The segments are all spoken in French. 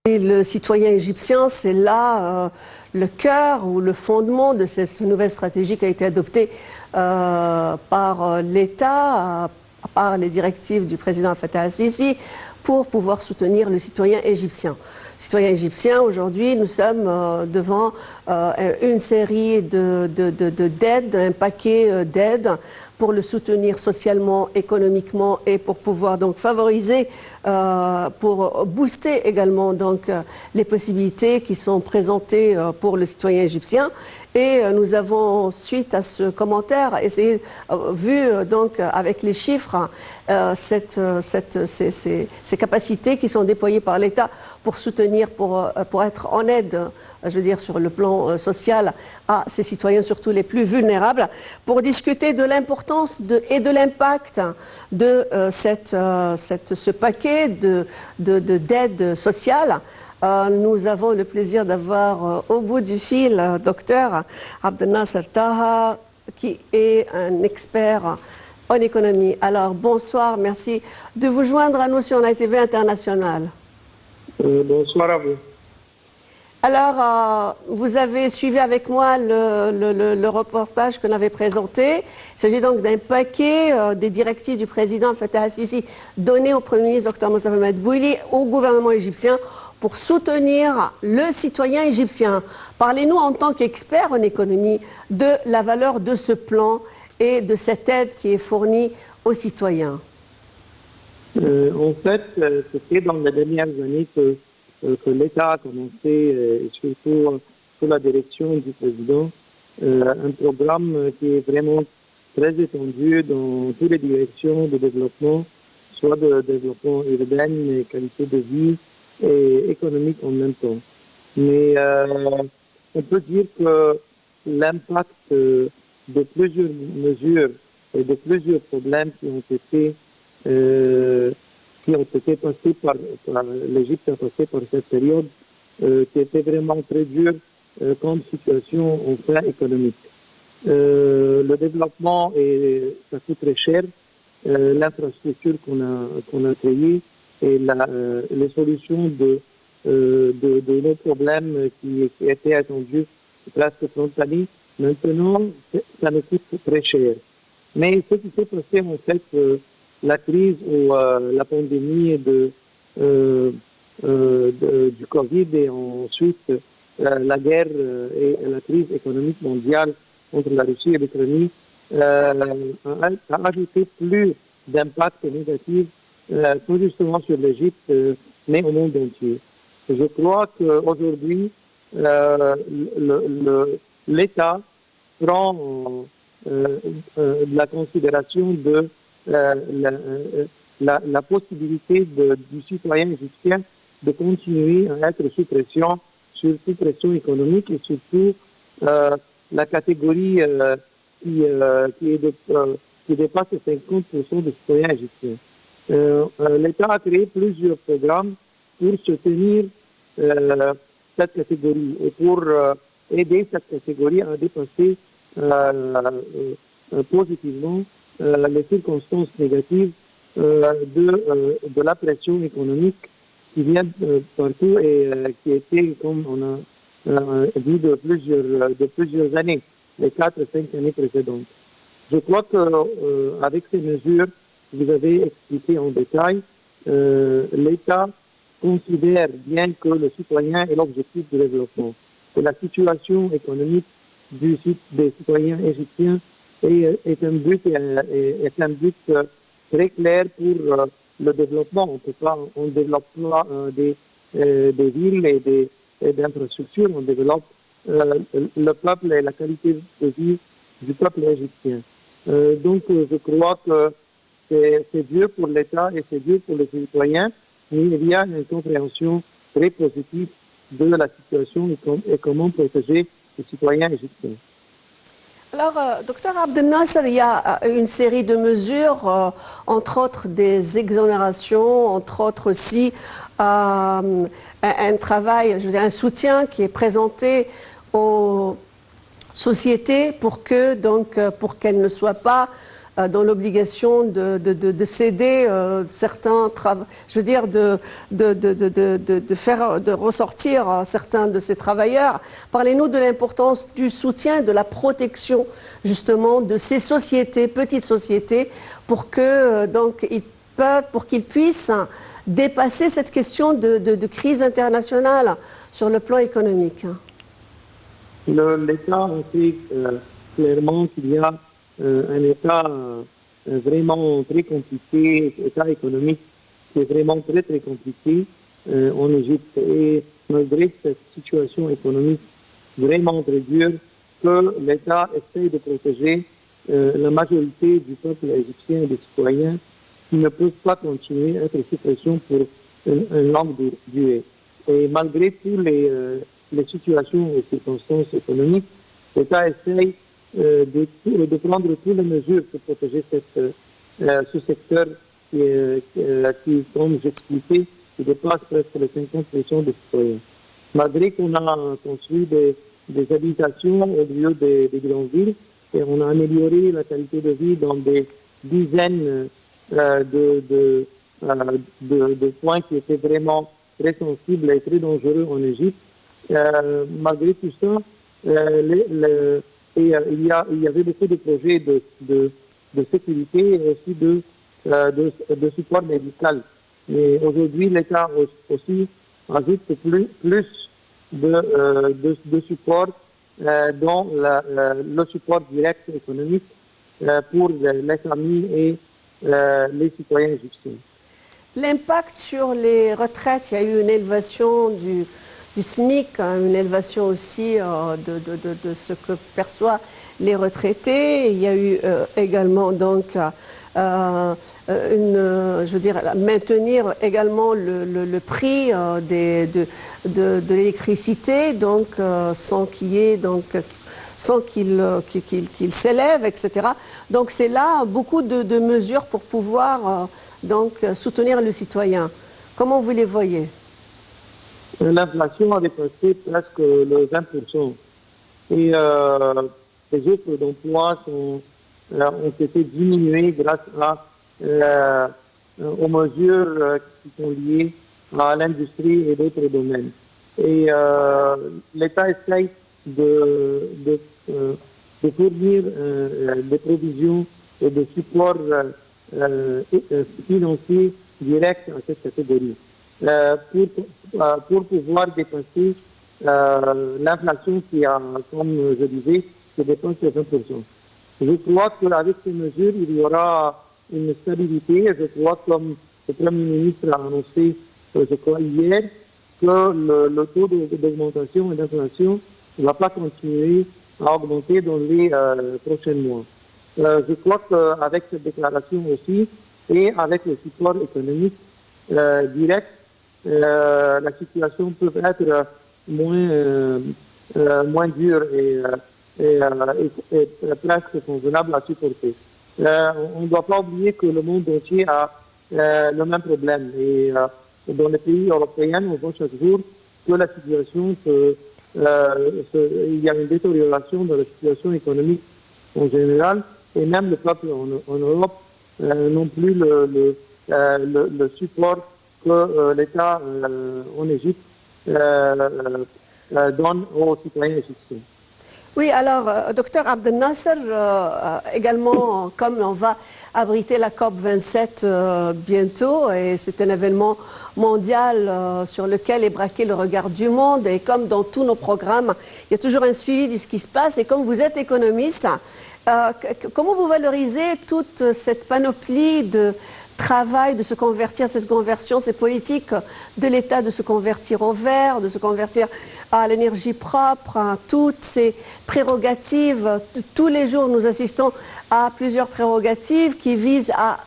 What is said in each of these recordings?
Et le citoyen égyptien, c'est là le cœur ou le fondement de cette nouvelle stratégie qui a été adoptée par l'État, par les directives du président Fattah al-Sisi, pour pouvoir soutenir le citoyen égyptien. Citoyen égyptien, aujourd'hui, nous sommes devant une série d'aides, un paquet d'aides pour le soutenir socialement, économiquement et pour pouvoir donc favoriser, pour booster également donc les possibilités qui sont présentées pour le citoyen égyptien. Et nous avons, suite à ce commentaire, essayé, vu donc avec les chiffres, ces capacités qui sont déployées par l'État pour soutenir, pour être en aide, je veux dire, sur le plan social à ces citoyens, surtout les plus vulnérables, pour discuter de l'importance et de l'impact de ce paquet d'aide sociale. Nous avons le plaisir d'avoir au bout du fil Dr Abdelnasser Taha, qui est un expert en économie. Alors, bonsoir, merci de vous joindre à nous sur NITV International. Bonsoir à vous. Alors, vous avez suivi avec moi le reportage que l'on avait présenté. Il s'agit donc d'un paquet des directives du président Fattah al-Sisi données au Premier ministre Dr Mostafa Madbouli, au gouvernement égyptien, pour soutenir le citoyen égyptien. Parlez-nous en tant qu'expert en économie de la valeur de ce plan et de cette aide qui est fournie aux citoyens. En fait, c'était dans les dernières années que l'État a commencé, surtout sous la direction du président, un programme qui est vraiment très étendu dans toutes les directions de développement, soit de développement urbain, qualité de vie et économique en même temps. Mais on peut dire que l'impact de plusieurs mesures et de plusieurs problèmes qui ont été passés par l'Égypte, a passé par cette période, qui était vraiment très dure comme situation en plan économique. Le développement, ça coûte très cher. L'infrastructure qu'on a créée et les solutions de nos problèmes qui étaient attendus presque frontaliers, maintenant, ça nous coûte très cher. Mais ce qui s'est passé, en fait, la crise ou la pandémie du Covid et ensuite la guerre et la crise économique mondiale entre la Russie et l'Ukraine a ajouté plus d'impact négatif, pas justement sur l'Égypte, mais au monde entier. Je crois qu'aujourd'hui, l'État prend la considération de la possibilité du citoyen égyptien de continuer à être sous pression économique et surtout la catégorie qui dépasse 50% des citoyens égyptiens. L'État a créé plusieurs programmes pour soutenir cette catégorie et pour aider cette catégorie à dépasser positivement les circonstances négatives de la pression économique qui vient partout et qui était, comme on a vu, de plusieurs années, les 4-5 années précédentes. Je crois qu'avec ces mesures, vous avez expliqué en détail, l'État considère bien que le citoyen est l'objectif du développement, que la situation économique des citoyens égyptiens est un but très clair pour le développement. On développe pas des villes et d'infrastructures, on développe le peuple et la qualité de vie du peuple égyptien. Donc je crois que c'est dur pour l'État et c'est dur pour les citoyens, mais il y a une compréhension très positive de la situation et comment protéger les citoyens égyptiens. Alors, docteur Abdelnasser, il y a une série de mesures, entre autres des exonérations, entre autres aussi un travail, je veux dire, un soutien qui est présenté aux sociétés pour qu'elles ne soient pas dans l'obligation de céder certains travaux, je veux dire de ressortir certains de ces travailleurs. Parlez-nous de l'importance du soutien et de la protection justement de ces sociétés, petites sociétés, pour que pour qu'ils puissent dépasser cette question de crise internationale sur le plan économique. L'État, on sait clairement qu'il y a un État vraiment très compliqué, État économique qui est vraiment très très compliqué en Égypte. Et malgré cette situation économique vraiment très dure, que l'État essaie de protéger la majorité du peuple égyptien et des citoyens qui ne peuvent pas continuer à être sous pression pour une longue durée. Et malgré toutes les situations et circonstances économiques, l'État essaye de prendre toutes les mesures pour protéger ce secteur qui, comme j'expliquais, dépasse presque les 50% des citoyens. Malgré qu'on a construit des habitations au milieu des grandes villes et on a amélioré la qualité de vie dans des dizaines de points qui étaient vraiment très sensibles et très dangereux en Égypte, malgré tout ça, il y avait beaucoup de projets de sécurité et aussi de support médical. Mais aujourd'hui, l'État aussi ajoute plus de support dont le support direct économique pour les familles et les citoyens égyptiens. L'impact sur les retraites, il y a eu une élévation du SMIC, une élévation aussi de ce que perçoivent les retraités. Il y a eu également donc maintenir également le prix de l'électricité, donc sans qu'il s'élève, etc. Donc c'est là beaucoup de mesures pour pouvoir donc soutenir le citoyen. Comment vous les voyez? L'inflation a dépassé presque le 20%. Et les offres d'emploi ont été diminuées grâce aux mesures qui sont liées à l'industrie et d'autres domaines. Et l'État essaye de fournir des provisions et des supports financiers directs à cette catégorie. Pour pouvoir dépasser l'inflation qui a, comme je disais, qui dépasse les 20%. Je crois qu'avec ces mesures, il y aura une stabilité. Je crois, comme le Premier ministre a annoncé, je crois, hier, que le taux d'augmentation et d'inflation ne va pas continuer à augmenter dans les prochains mois. Je crois qu'avec cette déclaration aussi, et avec le support économique direct, la situation peut être moins dure et presque convenable à supporter. On ne doit pas oublier que le monde entier a le même problème. Et dans les pays européens, on voit chaque jour que la situation il y a une détérioration de la situation économique en général, et même le peuple en Europe non plus le support que l'État en Égypte donne aux citoyens égyptiens. Oui, alors, docteur Abdel Nasser, également, comme on va abriter la COP27 bientôt, et c'est un événement mondial sur lequel est braqué le regard du monde, et comme dans tous nos programmes, il y a toujours un suivi de ce qui se passe, et comme vous êtes économiste, comment vous valorisez toute cette panoplie de travail, de se convertir, cette conversion, ces politiques de l'État de se convertir au vert, de se convertir à l'énergie propre, à toutes ces prérogatives. Tous les jours, nous assistons à plusieurs prérogatives qui visent à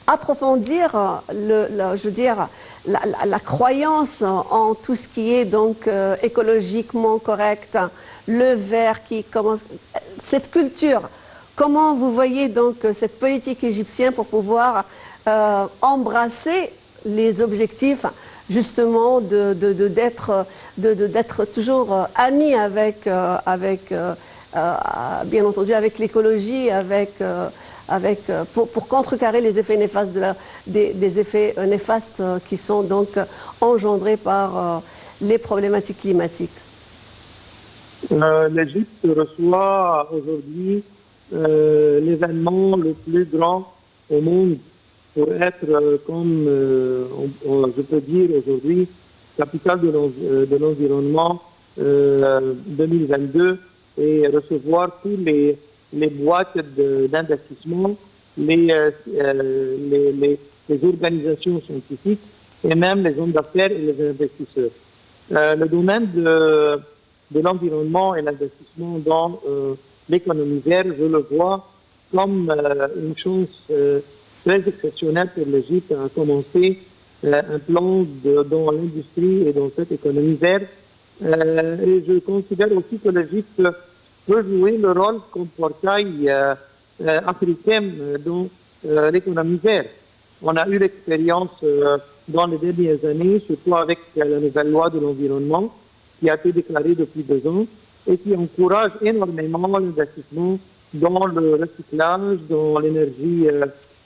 approfondir la croyance en tout ce qui est donc écologiquement correct, le vert qui commence, cette culture. Comment vous voyez donc cette politique égyptienne pour pouvoir embrasser les objectifs justement d'être toujours amis avec bien entendu avec l'écologie, pour contrecarrer les effets néfastes des effets néfastes qui sont donc engendrés par les problématiques climatiques. L'Égypte reçoit aujourd'hui l'événement le plus grand au monde pour être, comme je peux dire aujourd'hui, capitale de l'environnement 2022 et recevoir tous les boîtes d'investissement, les organisations scientifiques et même les hommes d'affaires et les investisseurs. Le domaine de l'environnement et l'investissement dans l'économie verte, je le vois comme une chance très exceptionnelle pour l'Égypte à commencer un plan dans l'industrie et dans cette économie verte. Et je considère aussi que l'Égypte peut jouer le rôle comme portail africain dans l'économie verte. On a eu l'expérience dans les dernières années, surtout avec la nouvelle loi de l'environnement qui a été déclarée depuis 2 ans et qui encourage énormément l'investissement dans le recyclage, dans l'énergie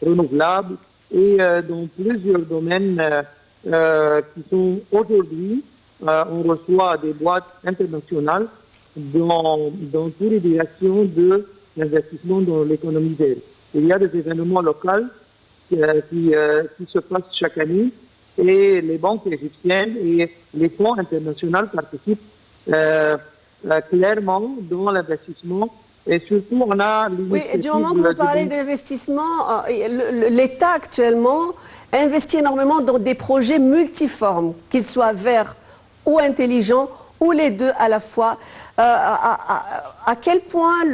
renouvelable et dans plusieurs domaines qui sont aujourd'hui, on reçoit des boîtes internationales dans toutes les directions de l'investissement dans l'économie verte. Il y a des événements locaux qui se passent chaque année et les banques égyptiennes et les fonds internationaux participent clairement dans l'investissement. Et surtout, on a... Oui, et du moment que vous parlez d'investissement, l'État actuellement investit énormément dans des projets multiformes, qu'ils soient verts ou intelligents, ou les deux à la fois. À quel point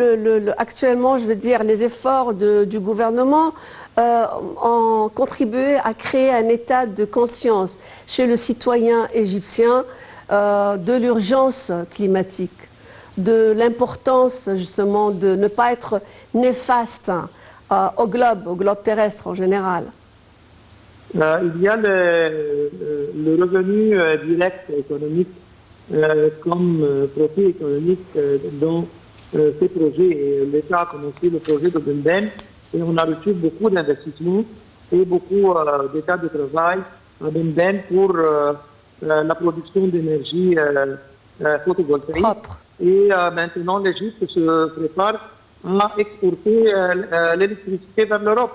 actuellement, je veux dire, les efforts du gouvernement ont contribué à créer un état de conscience chez le citoyen égyptien de l'urgence climatique, de l'importance justement de ne pas être néfaste au globe terrestre en général? Il y a le revenu direct économique comme profit économique dans ces projets. L'État a commencé le projet de Bemben et on a reçu beaucoup d'investissements et beaucoup d'états de travail à Bemben pour la production d'énergie photovoltaïque. Propre. Et maintenant, l'Égypte se prépare à exporter l'électricité vers l'Europe.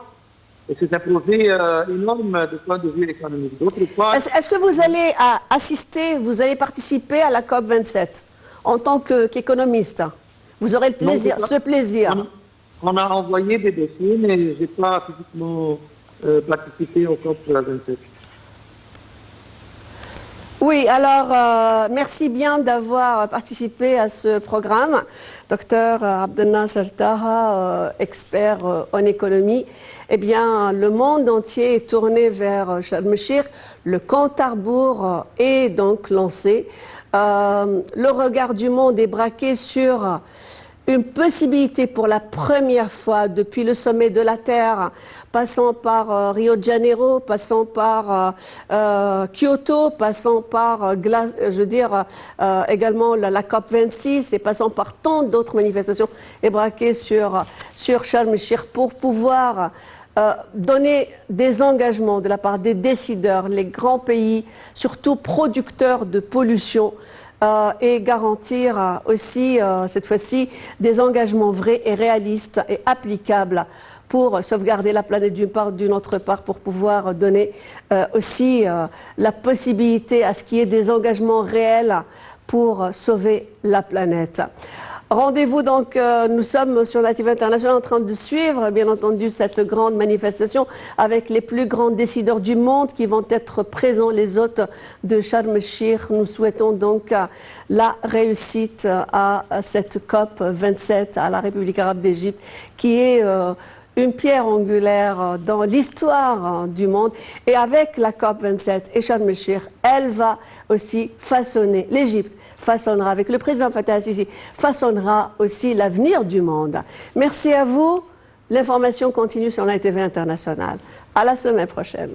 Et c'est un projet énorme du point de vue économique. D'autre part, est-ce que vous allez assister, vous allez participer à la COP27 en tant qu'économiste? Vous aurez le plaisir, ce plaisir. On a envoyé des dossiers, mais je n'ai pas physiquement participé au COP27. Oui, alors merci bien d'avoir participé à ce programme. Docteur Abdelnasser Taha, expert en économie. Eh bien, le monde entier est tourné vers Sharm el-Sheikh. Le compte à rebours est donc lancé. Le regard du monde est braqué sur une possibilité pour la première fois depuis le sommet de la Terre, passant par Rio de Janeiro, passant par Kyoto, passant par, également la COP26 et passant par tant d'autres manifestations, est braqué sur Sharm el-Sheikh pour pouvoir donner des engagements de la part des décideurs, les grands pays, surtout producteurs de pollution, et garantir aussi, cette fois-ci, des engagements vrais et réalistes et applicables pour sauvegarder la planète d'une part, d'une autre part, pour pouvoir donner aussi la possibilité à ce qu'il y ait des engagements réels pour sauver la planète. Rendez-vous donc, nous sommes sur la TV internationale en train de suivre, bien entendu, cette grande manifestation avec les plus grands décideurs du monde qui vont être présents, les hôtes de Sharm el-Sheikh. Nous souhaitons donc la réussite à cette COP 27 à la République arabe d'Égypte qui est une pierre angulaire dans l'histoire du monde. Et avec la COP27 et Sharm el-Sheikh, elle va aussi façonner, l'Égypte façonnera, avec le président Fattah al-Sisi, façonnera aussi l'avenir du monde. Merci à vous. L'information continue sur la TV internationale. À la semaine prochaine.